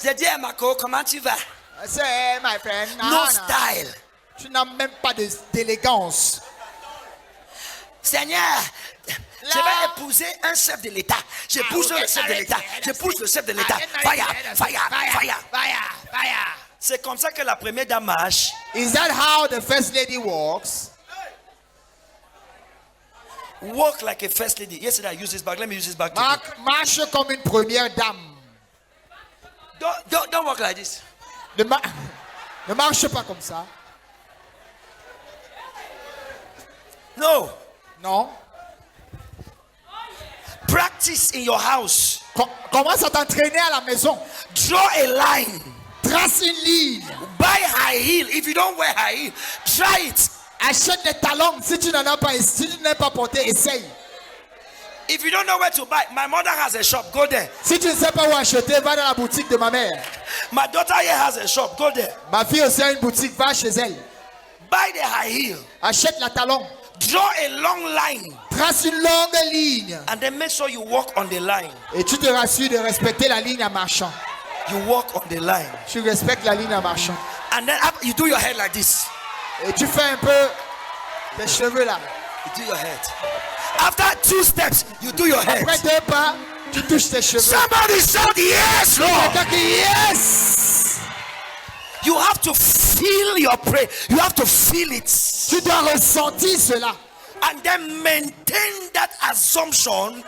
J'ai dit à Marco, comment tu vas? C'est my friend. No style. Tu n'as même pas d'élégance. Seigneur, je vais épouser un chef de l'État. J'épouse le chef de l'État. J'épouse le chef de l'État. Fire. C'est comme ça que la première dame marche. Is that how the first lady walks? Walk like a first lady. Yesterday I used this bag. Let me use this bag. Marche comme une première dame. Don't walk like this. Ne marche pas comme ça. No. Non. Practice in your house. Commence à t'entraîner à la maison. Draw a line. Trace une ligne. Buy high heel. If you don't wear high heel, try it. Achète des talons. Si tu n'en as pas, si tu n'as pas porté, essaye. If you don't know where to buy, my mother has a shop. Go there. Si tu ne sais pas où acheter, va dans la boutique de ma mère. My daughter here has a shop. Go there. Ma fille aussi a une boutique, va chez elle. Buy the high heel. Achète la talon. Draw a long line. Trace une longue ligne. And then make sure you walk on the line. Et tu te rassures de respecter la ligne en marchant. You walk on the line. Tu respectes la ligne en marchant. And then you do your hair like this. Et tu fais un peu tes cheveux là. You do your head. After 2 steps, you do your head. Après 2 pas, tu touches tes cheveux. Somebody shout yes, Lord. Quelqu'un qui yes. You have to feel your prayer. You have to feel it. Tu dois ressentir cela. And then maintain that assumption.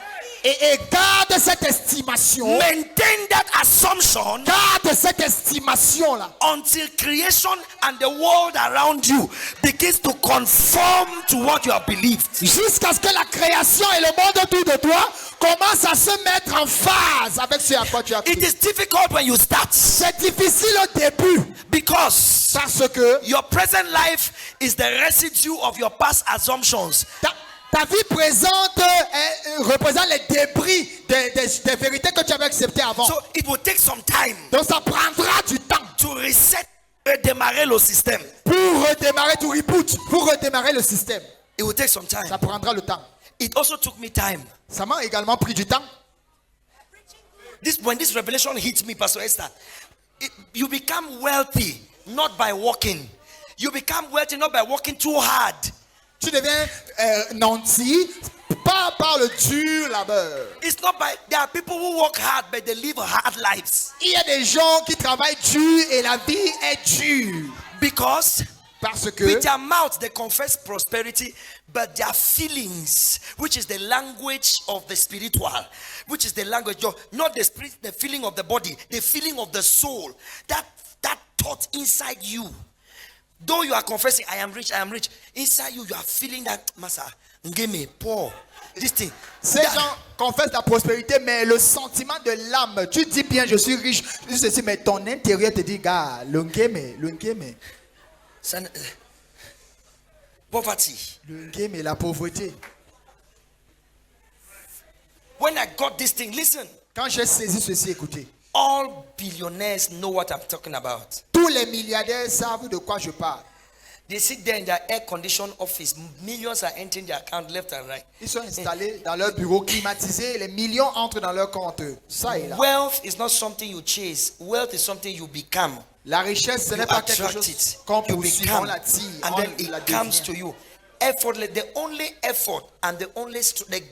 Et garde cette estimation. Maintain that assumption. Garde cette estimation là. Until creation and the world around you begins to conform to what you have believed. Jusqu'à ce que la création et le monde autour de toi commencent à se mettre en phase avec ce à quoi tu as cru. It is difficult when you start. C'est difficile au début. Because Parce que your present life is the residue of your past assumptions. ta vie présente représente les débris des vérités que tu avais acceptées avant. So it will take some time. Donc ça prendra du temps. To reset, redémarrer le système. Pour redémarrer, to reboot, pour redémarrer le système. It will take some time. Ça prendra le temps. It also took me time. Ça m'a également pris du temps. When this revelation hit me, Pastor Esther, you become wealthy not by working. You become wealthy not by working too hard. Tu deviens nanti, pas par le dur labeur. It's not by. There are people who work hard but they live hard lives. Il y a des gens qui travaillent dur et la vie est dure. Parce que with their mouth they confess prosperity, but their feelings, which is the language of the spiritual, which is the language of not the spirit, the feeling of the body, the feeling of the soul, that thought inside you. Though you are confessing, I am rich, inside you, you are feeling that, Master, give me poor. This thing. Ces gens confesse la prospérité, mais le sentiment de l'âme, tu dis bien, je suis riche, je dis ceci, mais ton intérieur te dit, gars, l'ungeme, Ça ne- Poverty. la pauvreté. When I got this thing, listen. Quand j'ai saisi ceci, écoutez, All billionaires know what I'm talking about. tous les milliardaires savent de quoi je parle. They sit there in their air-conditioned office. Millions are entering their account left and right. Ils sont installés dans leur bureau climatisé, les millions entrent dans leur compte. Ça et là. Wealth is not something you chase. Wealth is something you become. La richesse, ce n'est You pas quelque attract chose it. qu'on You poursuit, on become. l'attire, And on then la it comes devient. to you. Effortless. The only effort and the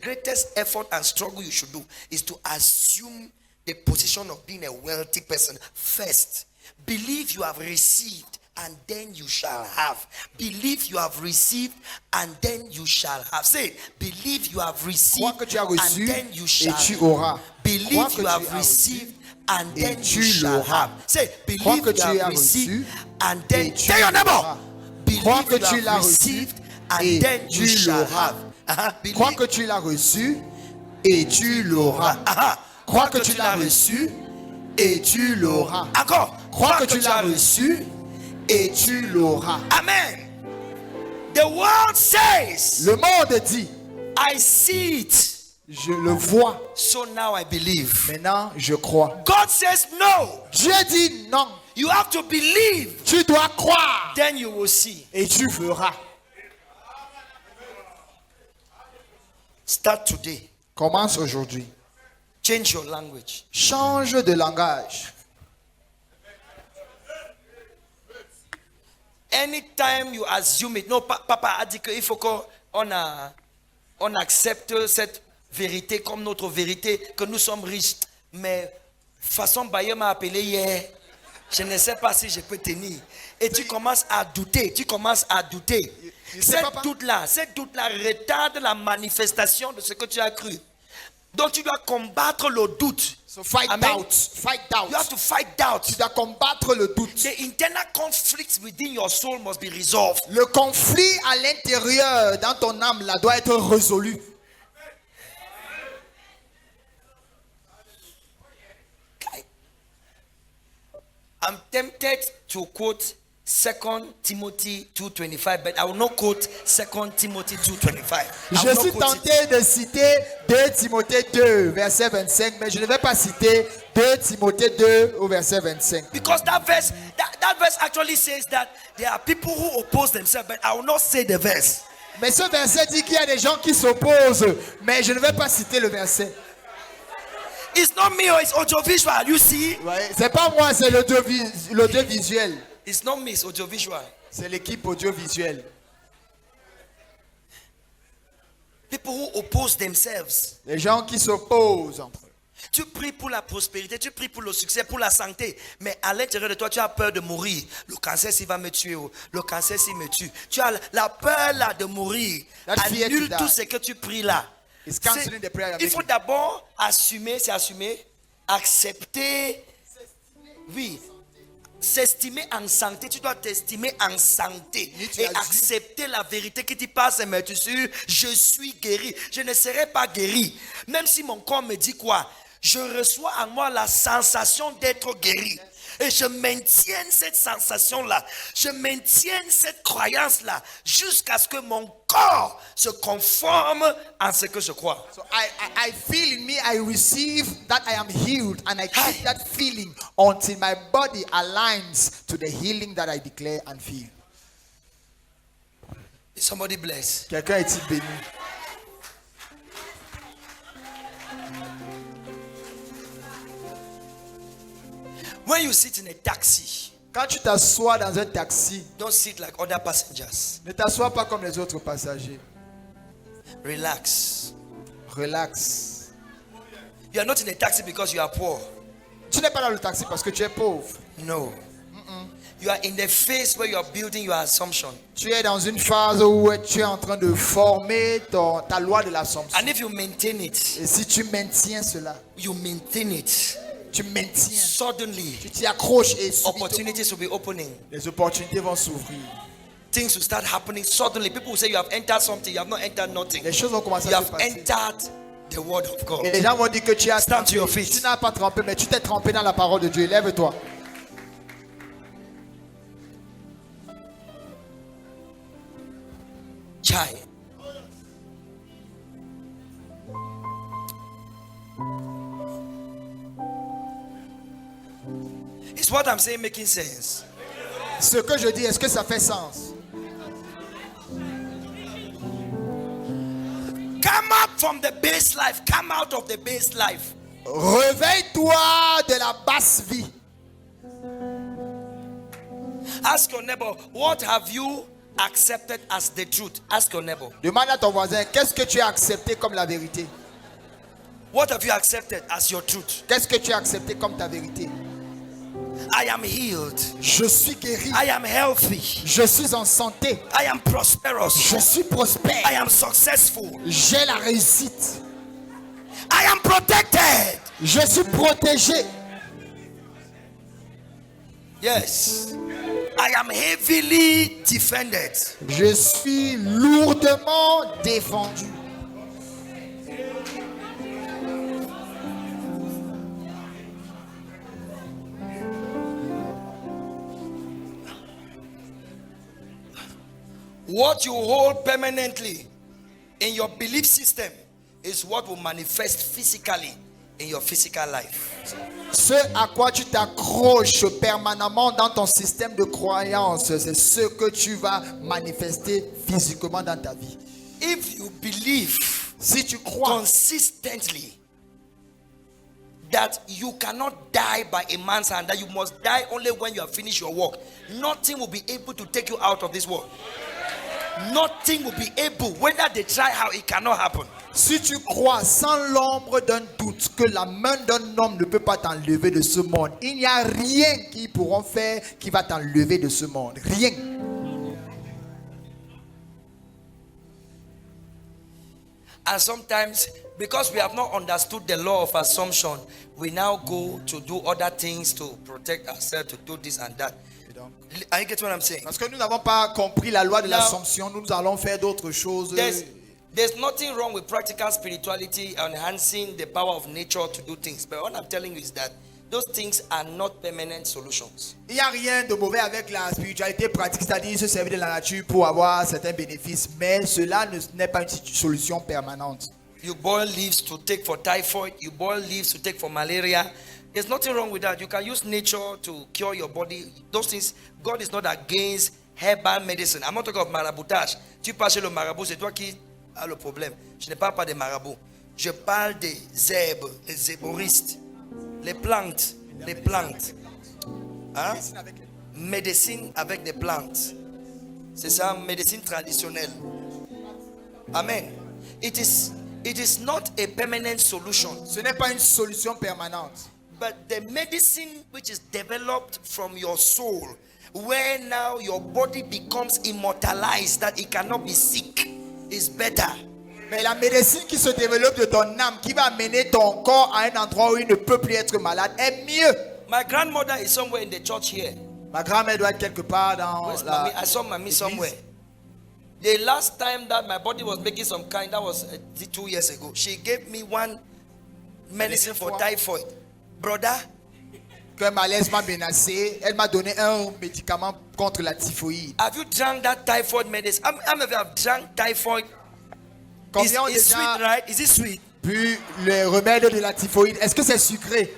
greatest effort and struggle you should do is to assume the position of being a wealthy person first. Believe you have received and then you shall have. Believe you have received and then you shall have. Say it. Believe you have received Crois que tu as reçu and then you et shall tu have. auras. Crois Believe que you tu have as received and et then tu you shall l'auras. have. Say, Crois believe que you tu as have reçu received and then et tu tell your neighbor. l'auras. Believe Crois que you tu have l'as reçu received and et then you tu shall l'auras. have. Believe- Crois que tu l'as reçu et tu l'auras. Crois que tu l'as reçu et tu l'auras. Encore. Crois que tu l'as reçu et tu l'auras. Amen. The world says, Le monde dit, I see it. je le vois, So now I believe. maintenant je crois. God says no. Dieu dit non, You have to believe. tu dois croire Then you will see. et tu feras. Start today. Commence aujourd'hui. Change your language. Change de langage. Anytime you assume it, no, papa a dit qu'il faut on accepte cette vérité comme notre vérité, que nous sommes riches. Mais façon Baye m'a appelé hier, je ne sais pas si je peux tenir. Et tu commences à douter, sais pas. Cette doute-là retarde la manifestation de ce que tu as cru. Donc tu dois combattre le doute. So fight Amen. doubt. Fight doubt. You have to fight doubt. Tu dois combattre le doute. The internal conflicts within your soul must be resolved. Le conflit à l'intérieur dans ton âme là doit être résolu. I'm tempted to quote 2 Timothy 2:25, but I will not quote 2 Timothy 2:25. Je suis tenté de citer 2 Timothée 2, verset 25, mais je ne vais pas citer 2 Timothée 2 au verset 25. Because that verse actually says that there are people who oppose themselves, but I will not say the verse. Mais ce verset dit qu'il y a des gens qui s'opposent, mais je ne vais pas citer le verset. It's not me or it's audiovisual, you see? Ouais, c'est pas moi, c'est l'audiovisuel. It's not me, it's audiovisual. C'est l'équipe audiovisuelle. People who oppose themselves. Les gens qui s'opposent entre eux. Tu pries pour la prospérité, tu pries pour le succès, pour la santé, mais à l'intérieur de toi, tu as peur de mourir. Le cancer, s'il va me tuer, le cancer, s'il me tue. Tu as la peur là de mourir. That fear to Annule die. tout ce que tu pries là. It's canceling the prayer you're Il faut making. d'abord assumer, accepter, oui, s'estimer en santé. Tu dois t'estimer en santé Oui, tu et as dit. accepter la vérité qui t'y passe. Mais tu sais, je suis guéri. Je ne serai pas guéri. Même si mon corps me dit quoi, je reçois en moi la sensation d'être guéri. Et je maintiens cette sensation-là. Je maintiens cette croyance-là jusqu'à ce que mon corps se conforme à ce que je crois. So I feel in me, I receive that I am healed, and I keep that feeling until my body aligns to the healing that I declare and feel. Is somebody blessed? Quelqu'un est-il béni? When you sit in a taxi, Quand tu t'assois dans un taxi, don't sit like other passengers. ne t'assois pas comme les autres passagers. Relax. Relax. You are not in a taxi because you are poor. Tu n'es pas dans le taxi parce que tu es pauvre. No. You are in the phase where you are building your assumption. Tu es dans une phase où tu es en train de former ta loi de l'assomption. And if you maintain it, Et si tu maintiens cela, you maintain it. tu maintiens, Suddenly, tu t'y accroches et subitement, opportunities will be opening. les opportunités vont s'ouvrir. Things will start happening suddenly. People will say you have entered something, you have not entered nothing. Les choses vont commencer You à se have passer. entered the word of God. Et les gens vont dire que tu as Stand to your trempé. feet. Tu n'as pas trempé, mais tu t'es trempé dans la parole de Dieu. Lève-toi. Chai. Is what I'm saying making sense? Ce que je dis, est-ce que ça fait sens? Come up from the base life. Come out of the base life. Réveille-toi de la basse vie. Ask your neighbor, what have you accepted as the truth? Ask your neighbor. Demande à ton voisin, qu'est-ce que tu as accepté comme la vérité? What have you accepted as your truth? Qu'est-ce que tu as accepté comme ta vérité? I am healed. Je suis guéri. I am healthy. Je suis en santé. I am prosperous. Je suis prospère. I am successful. J'ai la réussite. I am protected. Je suis protégé. Yes. I am heavily defended. Je suis lourdement défendu. What you hold permanently in your belief system is what will manifest physically in your physical life. Ce à quoi tu t'accroches permanemment dans ton système de croyance, c'est ce que tu vas manifester physiquement dans ta vie. If you believe Si tu crois consistently that you cannot die by a man's hand, that you must die only when you have finished your work, nothing will be able to take you out of this world. Nothing will be able, whether they try how, it cannot happen. Si tu crois sans l'ombre d'un doute que la main d'un homme ne peut pas t'enlever de ce monde, il n'y a rien qu'ils pourront faire qui va t'enlever de ce monde. Rien. And sometimes, because we have not understood the law of assumption, we now go to do other things to protect ourselves, to do this and that. Are you getting what I'm saying? Parce que nous n'avons pas compris la loi de Now, l'Assomption, nous allons faire d'autres choses. There's nothing wrong with practical spirituality, enhancing the power of nature to do things. But what I'm telling you is that those things are not permanent solutions. Il n'y a rien de mauvais avec la spiritualité pratique, c'est-à-dire se servir de la nature pour avoir certains bénéfices, mais cela n'est pas une solution permanente. You boil leaves to take for typhoid, you boil leaves to take for malaria. There's nothing wrong with that. You can use nature to cure your body. Those things, God is not against herbal medicine. I'm not talking of maraboutage. Tu passes chez le marabout, c'est toi qui as le problème. Je ne parle pas des marabouts. Je parle des herbes, les herboristes, les plantes, les plantes. Hein? Médecine avec des plantes. C'est ça, médecine traditionnelle. Amen. It is not a permanent solution. Ce n'est pas une solution permanente. But the medicine which is developed from your soul, where now your body becomes immortalized, that it cannot be sick, is better. Mais la médecine qui se développe de ton âme, qui va amener ton corps à un endroit où il ne peut plus être malade, est mieux. My grandmother is somewhere in the church here. Ma grand-mère doit être quelque part dans Where's la... Mommy? I saw Mommy somewhere. The last time that my body was making some kind, that was 2 years ago. She gave me one medicine for typhoid. Brother, Que malaise m'a menacé, elle m'a donné un médicament contre la typhoïde. have you drank that typhoid medicine? How many of you have drank typhoid? Combien ont It's déjà sweet, right? Is it sweet? bu le remède de la typhoïde? Est-ce que c'est sucré?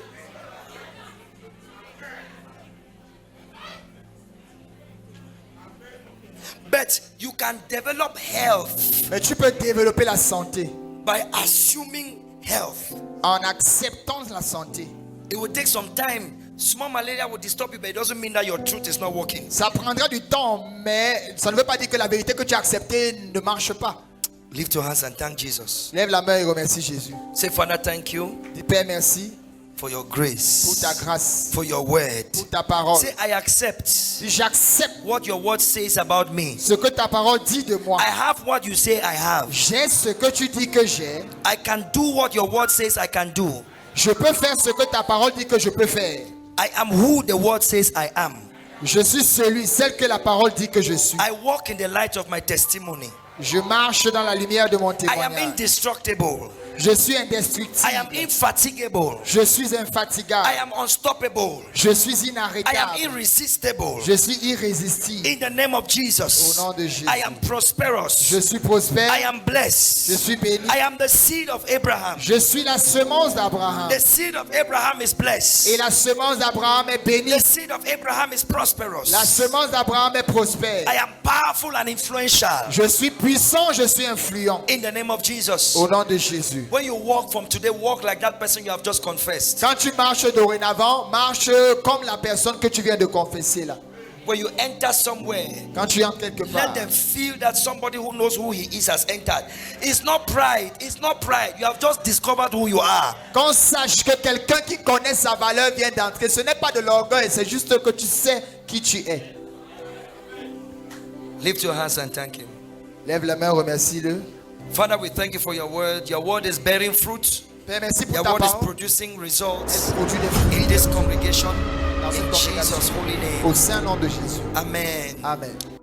But you can develop health Mais tu peux développer la santé by assuming health. en acceptant la santé. It will take some time. Small malaria will disturb you, but it doesn't mean that your truth is not working. Ça prendra du temps, mais ça ne veut pas dire que la vérité que tu as acceptée ne marche pas. Lift your hands and thank Jesus. Lève la main et remercie Jésus. Say, Father, thank you Dis Père, merci for your pour grace, ta grâce, for your word. pour ta parole. Say, I accept Si j'accepte what your word says about me. ce que ta parole dit de moi, I have what you say I have. j'ai ce que tu dis que j'ai, I can do what your word says I can do. je peux faire ce que ta parole dit que je peux faire. I am who the word says I am. Je suis celle que la parole dit que je suis. I walk in the light of my testimony. Je marche dans la lumière de mon I am témoignage. indestructible. Je suis I am indestructible. infatigable. Je suis I infatigable. am unstoppable. Je suis I am inarrêtable. irresistible. Je suis irrésistible. In the name of Jesus. Au nom de Jésus. I am prosperous. Je suis prospère. I am blessed. Je suis béni. I am the seed of Abraham. Je suis la semence d'Abraham. The seed of Abraham is blessed. Et la semence d'Abraham est bénie. The seed of Abraham is prosperous. La semence d'Abraham est prospère. I am powerful and influential. Je suis puissant, je suis influent. In the name of Jesus. Au nom de Jésus. When you walk from today, walk like that person you have just confessed. Quand tu marches dorénavant, marche comme la personne que tu viens de confesser là. When you enter somewhere, Quand tu entres quelque part, let them feel that somebody who knows who he is has entered. It's not pride. It's not pride. You have just discovered who you are. qu'on sache que quelqu'un qui connaît sa valeur vient d'entrer. Ce n'est pas de l'orgueil, c'est juste que tu sais qui tu es. Lift your hands and thank him. Lève la main, remercie-le. Father, we thank you for your word. Your word is bearing fruit. Père, merci pour Your ta word is parole. producing results Produis des fruits in this congregation. dans cette In congrégation. Jesus' holy name. Au saint nom de Jésus. Amen. Amen.